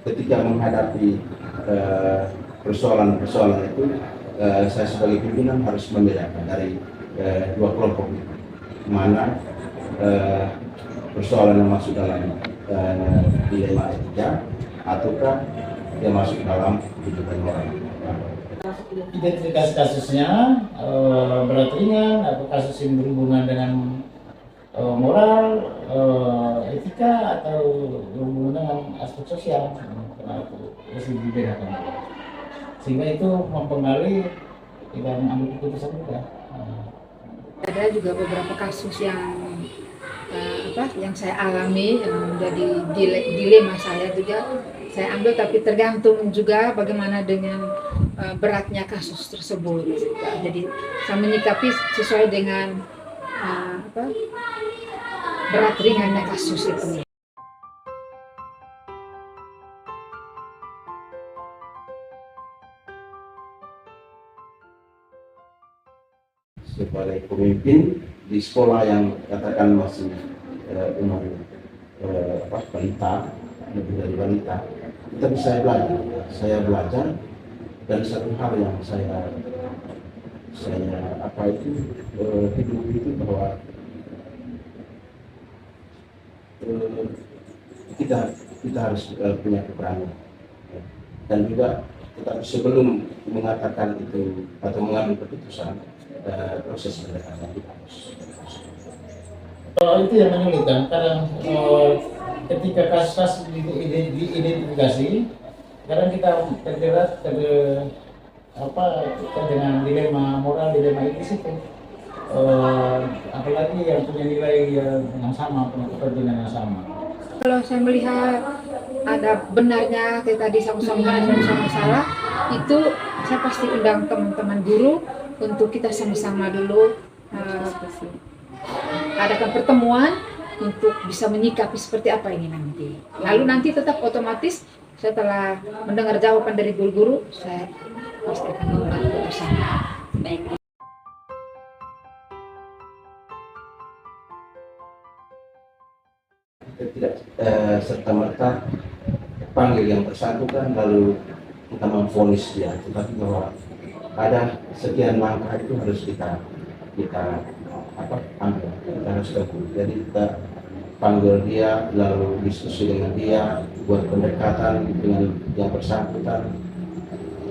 ketika menghadapi persoalan-persoalan itu, saya sebagai pimpinan harus membedakan dari dua kelompok itu. Mana persoalan yang masuk dalam dilema etika ataukah yang masuk dalam kehidupan moral. Identifikasi kasusnya berat ringan atau kasus yang berhubungan dengan moral, etika atau berhubungan dengan aspek sosial, harus dibedakan. Sehingga itu mempengaruhi kita mengambil keputusan juga. Ada juga beberapa kasus yang yang saya alami yang menjadi dilema saya juga saya ambil, tapi tergantung juga bagaimana dengan beratnya kasus tersebut. Jadi saya menyikapi sesuai dengan berat ringannya kasus itu. Sebagai pemimpin di sekolah yang katakan masih umur balita, lebih dari balita, tapi saya belajar dan satu hal yang saya hidup itu bahwa kita harus punya keberanian, dan juga tetapi sebelum mengatakan itu atau mengambil keputusan, proses pendekatan kita harus. Itu yang menyulitkan karena ketika kasus diidentifikasi, kadang kita terjerat dengan dilema moral, dilema etis itu. Apalagi yang punya nilai yang sama, punya kepentingan yang sama. Kalau saya melihat ada benarnya kayak tadi sama-sama benar sama salah, itu saya pasti undang teman-teman guru untuk kita sama-sama dulu adakan pertemuan untuk bisa menyikapi seperti apa ini nanti. Lalu nanti tetap otomatis setelah mendengar jawaban dari guru-guru, saya pasti akan membuat keputusan. Baik. Tidak serta-merta panggil yang bersangkutan lalu kita memvonis dia, tetapi bahwa ada sekian langkah itu harus kita ambil, kita harus tempuh. Jadi kita panggil dia, lalu diskusi dengan dia, buat pendekatan dengan yang bersangkutan.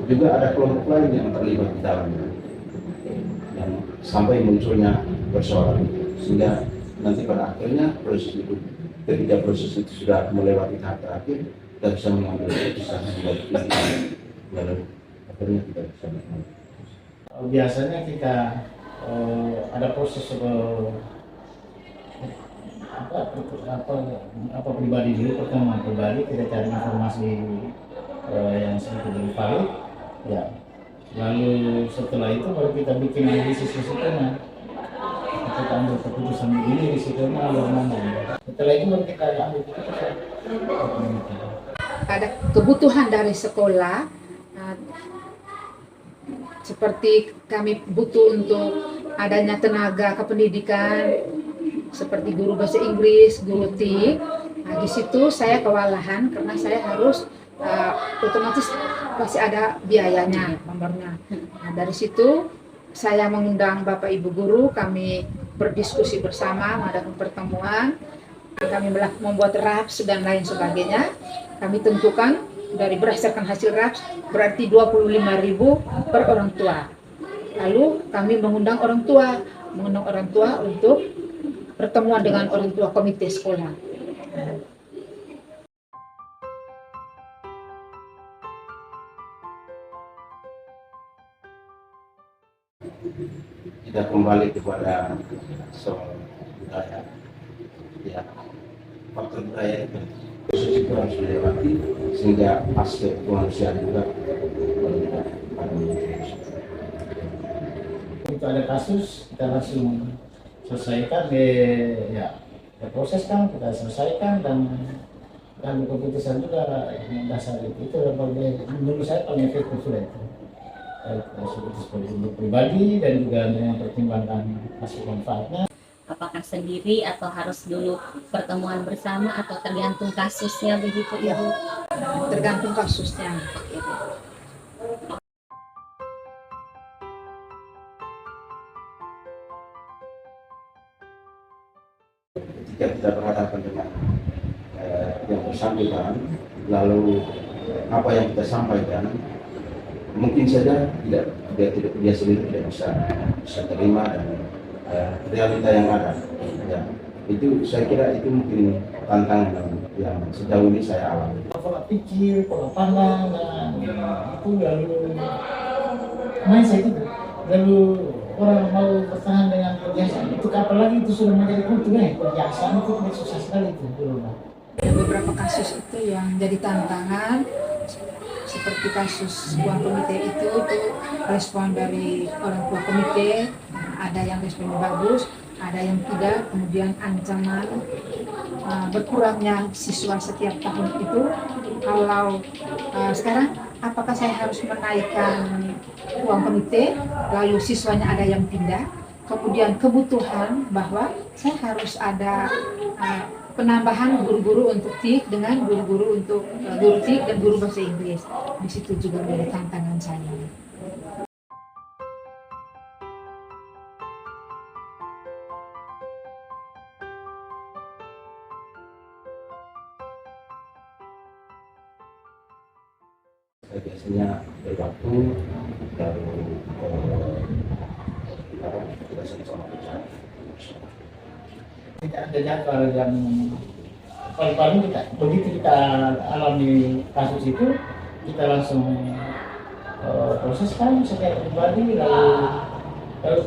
Juga ada kelompok lain yang terlibat di dalamnya, yang sampai munculnya persoalan itu, sehingga nanti pada akhirnya ketika proses itu sudah melewati tahap terakhir, kita bisa mengambil keputusan buat lalu akhirnya kita bisa mengambil. Biasanya kita ada proses pribadi dulu, pertemuan pribadi, kita cari informasi yang sedikit lebih valid, ya. Lalu setelah itu baru kita bikin analisis risikonya. Kita ambil keputusan begini, risikonya bagaimana. Setelah itu baru kita ambil keputusan. Ada kebutuhan dari sekolah, seperti kami butuh untuk adanya tenaga kependidikan seperti guru bahasa Inggris, guru TIK. Nah, di situ saya kewalahan karena saya harus otomatis pasti ada biayanya, nomornya. Nah, dari situ saya mengundang Bapak Ibu guru, kami berdiskusi bersama, mengadakan pertemuan, kami membuat RAPS dan lain sebagainya. Kami tentukan dari berdasarkan hasil RAPS berarti 25.000 per orang tua. Lalu kami mengundang orang tua untuk pertemuan dengan orang tua komite sekolah. Kita kembali kepada soal budaya, ya, faktor budaya itu proses itu harus dilewati sehingga aspek kemanusiaan juga pada manusia. Itu ada kasus, kita langsung selesaikan, proses kan kita selesaikan dan keputusan juga dasar itu menurut saya paling efektif sudah itu. Seperti pribadi dan juga dengan pertimbangan hasil manfaatnya. Apakah sendiri atau harus dulu pertemuan bersama atau tergantung kasusnya begitu Ibu? Tergantung kasusnya. Ketika kita berhadapan dengan yang bersangkutan, lalu apa yang kita sampaikan mungkin saja dia sendiri tidak bisa terima dan realita yang ada. Ya, itu saya kira itu mungkin tantangan yang sejauh ini saya alami. Pola pikir, pola pandang, dan itu lalu mindset itu. Lalu orang mau bertahan dengan kebiasaan itu, apalagi itu sudah menjadi kultur ya, kebiasaan itu susah sekali itu dulu. Ada beberapa kasus itu yang jadi tantangan, seperti kasus uang komite itu respon dari orang tua komite, ada yang responnya bagus, ada yang tidak, kemudian ancaman berkurangnya siswa setiap tahun itu. Kalau sekarang apakah saya harus menaikkan uang komite, lalu siswanya ada yang pindah, kemudian kebutuhan bahwa saya harus ada penambahan guru-guru untuk TIK dengan guru-guru untuk guru TIK dan guru bahasa Inggris. Di situ juga menjadi tantangan saya. Saya biasanya berwaktu lalu kita sama bicara. Tidak ada jadwal yang paling kita begitu kita alami kasus itu kita langsung proseskan secara pribadi, lalu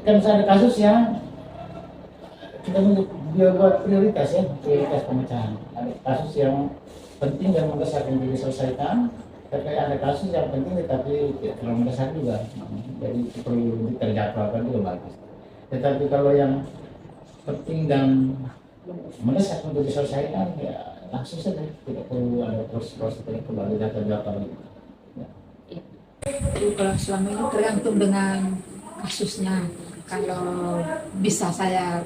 kan ada kasus yang kita buat prioritas ya, prioritas pemecahan. Ada kasus yang penting dan mendesak untuk diselesaikan, tapi ada kasus yang penting tetapi tidak terlalu mendesak juga, jadi perlu terjadwalkan juga bagus. Tetapi kalau yang penting dan mendesak untuk diselesaikan ya langsung saja, tidak perlu ada proses-proses, tidak perlu ada data-data. Kalau selama ini tergantung dengan kasusnya. Kalau bisa saya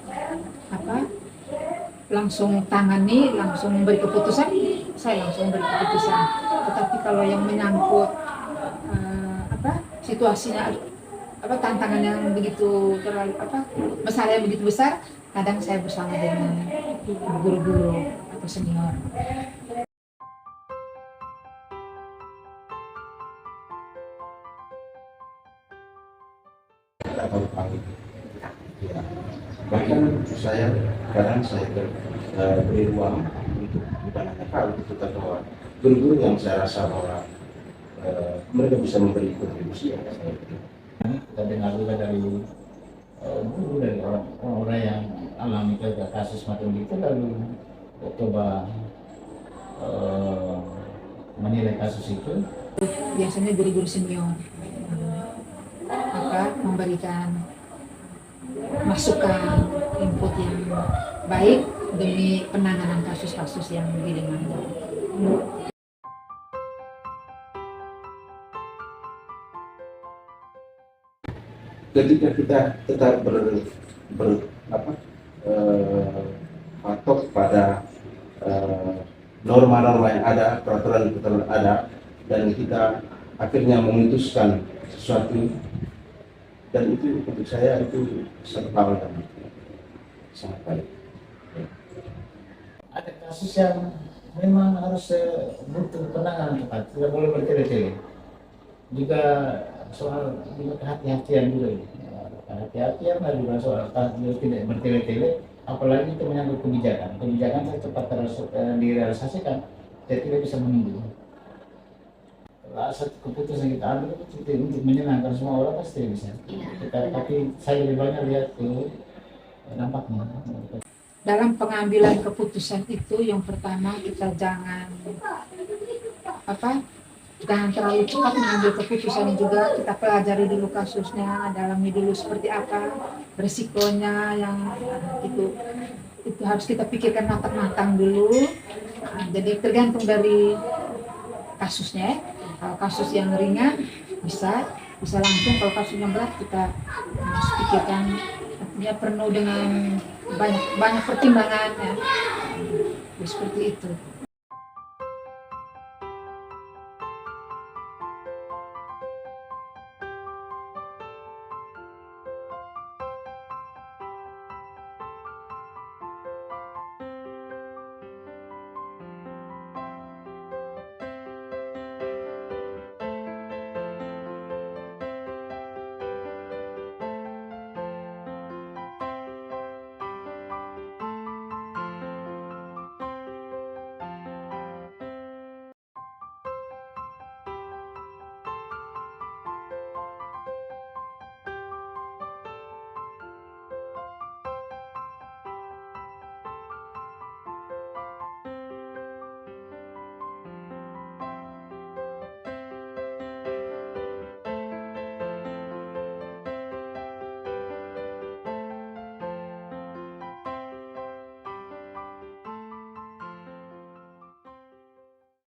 langsung tangani, langsung memberi keputusan, saya langsung memberi keputusan. Tetapi kalau yang menyangkut situasinya, tantangan yang begitu terlalu masalah yang begitu besar, kadang saya bersama dengan guru-guru atau senior. Atau panggil. Ya. Bahkan kadang saya beri ruang untuk bukan hanya Pak, untuk kita bahwa guru-guru yang saya rasa bahwa mereka bisa memberi kontribusi yang saya beri. Kita dengar juga dari guru, dari orang-orang yang alami kasus macam itu, lalu coba menilai kasus itu. Biasanya guru-guru senior memberikan masukan, input yang baik demi penanganan kasus-kasus yang gilingan. Ketika kita tetap patok pada norma-norma yang ada, peraturan-peraturan ada, dan kita akhirnya memutuskan sesuatu, dan itu untuk saya itu satu hal yang sangat baik. Ada kasus yang memang harus butuh penanganan cepat, tidak boleh bertele-tele. Juga soal kehati-hatian juga ini. Kehati-hatian dan juga soal tidak bertele-tele, apalagi itu menyangkut kebijakan. Kebijakan saya cepat direalisasikan, saya tidak bisa menunggu. Satu keputusan kita ambil itu untuk menyenangkan semua orang pasti bisa. Tapi saya lebih banyak lihat ke dampaknya. Dalam pengambilan keputusan itu, yang pertama kita jangan terlalu cepat mengambil keputusan, juga kita pelajari dulu kasusnya, dalami dulu seperti apa resikonya, yang itu harus kita pikirkan matang-matang dulu. Jadi tergantung dari kasusnya. Kalau kasus yang ringan bisa langsung, kalau kasus yang berat kita harus pikirkan Dia penuh dengan banyak banyak pertimbangan ya. Seperti itu.